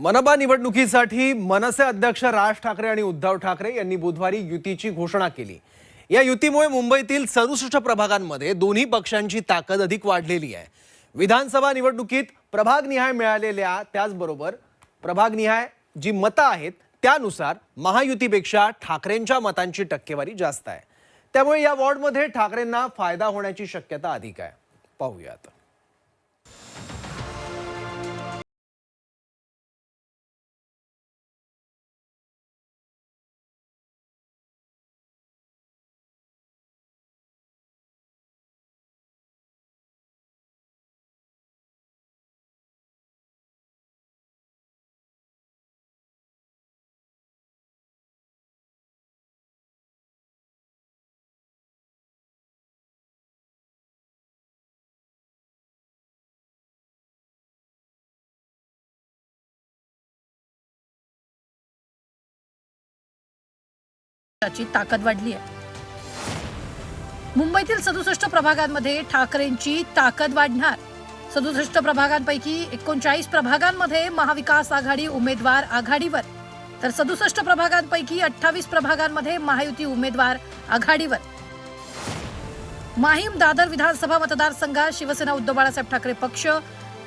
मनपा निवडणुकीसाठी मनसे अध्यक्ष राज ठाकरे आणि उद्धव ठाकरे यांनी बुधवारी युतीची घोषणा केली। या युतीमुळे मुंबईतील 67 प्रभागांमध्ये दोन्ही पक्षांची ताकद अधिक वाढलेली आहे। विधानसभा निवडणुकीत प्रभागनिहाय मिळालेल्या त्याचबरोबर प्रभागनिहाय जी मतं आहेत त्यानुसार महायुतीपेक्षा ठाकरेंच्या मतांची टक्केवारी जास्त आहे। त्यामुळे या वॉर्डमध्ये ठाकरेंना फायदा होण्याची शक्यता अधिक आहे। पाहूयात। ची ताकद वाढली आहे। मुंबईतील 67 प्रभागांमध्ये ठाकरेंची ताकद वाढणार। 67 प्रभागांपैकी 39 प्रभागांमध्ये महाविकास आघाडी उमेदवार आघाडीवर, तर 67 प्रभागांपैकी 28 प्रभागांमध्ये महायुती उमेदवार आघाडीवर। माहीम दादर विधानसभा मतदारसंघात शिवसेना उद्धव बाळासाहेब ठाकरे पक्ष,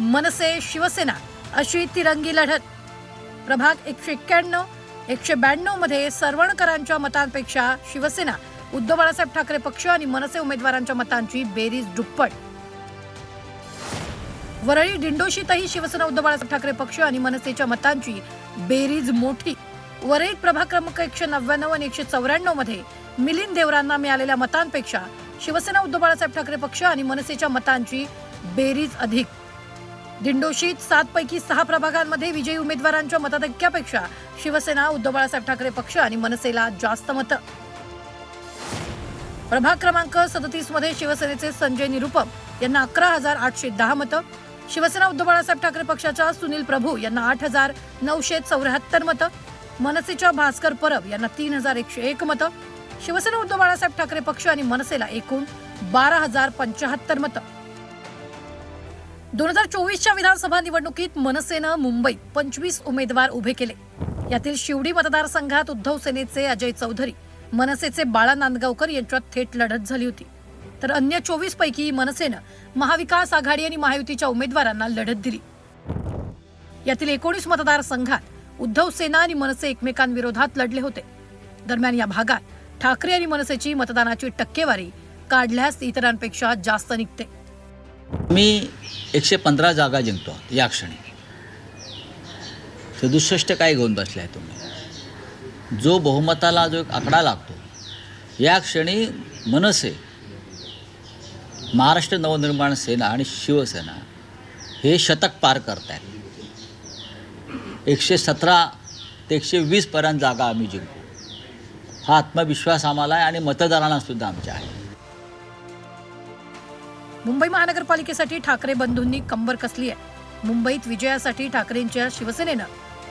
मनसे शिवसेना अशी तिरंगी लढत। प्रभाग 191 192 मध्ये सरवणकरांच्या मतांपेक्षा शिवसेना उद्धव बाळासाहेब ठाकरे पक्ष आणि मनसे उमेदवारांच्या मतांची बेरीज दुप्पट। वरळी दिंडोशीतही शिवसेना उद्धव बाळासाहेब ठाकरे पक्ष आणि मनसेच्या मतांची बेरीज मोठी। वरळीत प्रभाग क्रमांक 199 आणि 194 मध्ये मिलिंद देवरांना मिळालेल्या मतांपेक्षा शिवसेना उद्धव बाळासाहेब ठाकरे पक्ष आणि मनसेच्या मतांची बेरीज अधिक। दिंडोशीत 7 पैकी 6 प्रभागांमध्ये विजयी उमेदवारांच्या मताधिक्यापेक्षा शिवसेना उद्धव बाळासाहेब ठाकरे पक्ष आणि मनसेला जास्त मतं। प्रभाग क्रमांक 37 मध्ये शिवसेनेचे संजय निरुपम यांना 11,810 मतं, शिवसेना उद्धव बाळासाहेब ठाकरे पक्षाच्या सुनील प्रभू यांना 8,974 मतं, मनसेच्या भास्कर परब यांना 3,101 मतं, शिवसेना उद्धव बाळासाहेब ठाकरे पक्ष आणि मनसेला एकूण 12,075 मतं। 2024च्या विधानसभा निवडणुकीत मनसेनं मुंबईत 25 उमेदवार उभे केले। यातील शिवडी मतदारसंघात उद्धव सेनेचे अजय चौधरी, मनसेचे बाळा नांदगावकर यांच्यात थेट लढत झाली होती, तर अन्य 24 पैकी मनसेनं महाविकास आघाडी आणि महायुतीच्या उमेदवारांना लढत दिली। यातील 19 मतदारसंघात उद्धव सेना आणि मनसे एकमेकांविरोधात लढले होते। दरम्यान या भागात ठाकरे आणि मनसेची मतदानाची टक्केवारी काढल्यास इतरांपेक्षा जास्त निघते। मी 115 जागा जिंकतो या क्षणी। 67 काय घेऊन बसलाय तुम्ही? जो बहुमताला जो एक आकडा लागतो या क्षणी मनसे, महाराष्ट्र नवनिर्माण सेना आणि शिवसेना हे शतक पार करतायत। 117 ते 120 पर्यंत जागा आम्ही जिंकू, हा आत्मविश्वास आम्हाला आहे आणि मतदारांना सुद्धा आमच्या आहे। मुंबई महानगरपालिकेसाठी ठाकरे बंधूंनी कंबर कसली आहे। मुंबईत विजयासाठी ठाकरेंच्या शिवसेनेनं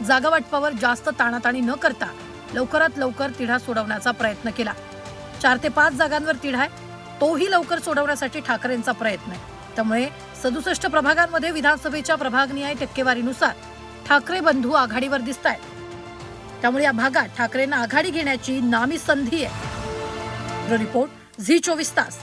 जागा वाटपावर जास्त ताणाताणी न करता लवकरात लवकर तिढा सोडवण्याचा प्रयत्न केला। 4 ते 5 जागांवर तिढा आहे, तोही लवकर सोडवण्यासाठी ठाकरेंचा प्रयत्न आहे। त्यामुळे 67 प्रभागांमध्ये विधानसभेच्या प्रभागनिहाय टक्केवारीनुसार ठाकरे बंधू आघाडीवर दिसतायत। त्यामुळे या भागात ठाकरेंना आघाडी घेण्याची नामी संधी आहे। ब्युरो रिपोर्ट, झी 24 तास।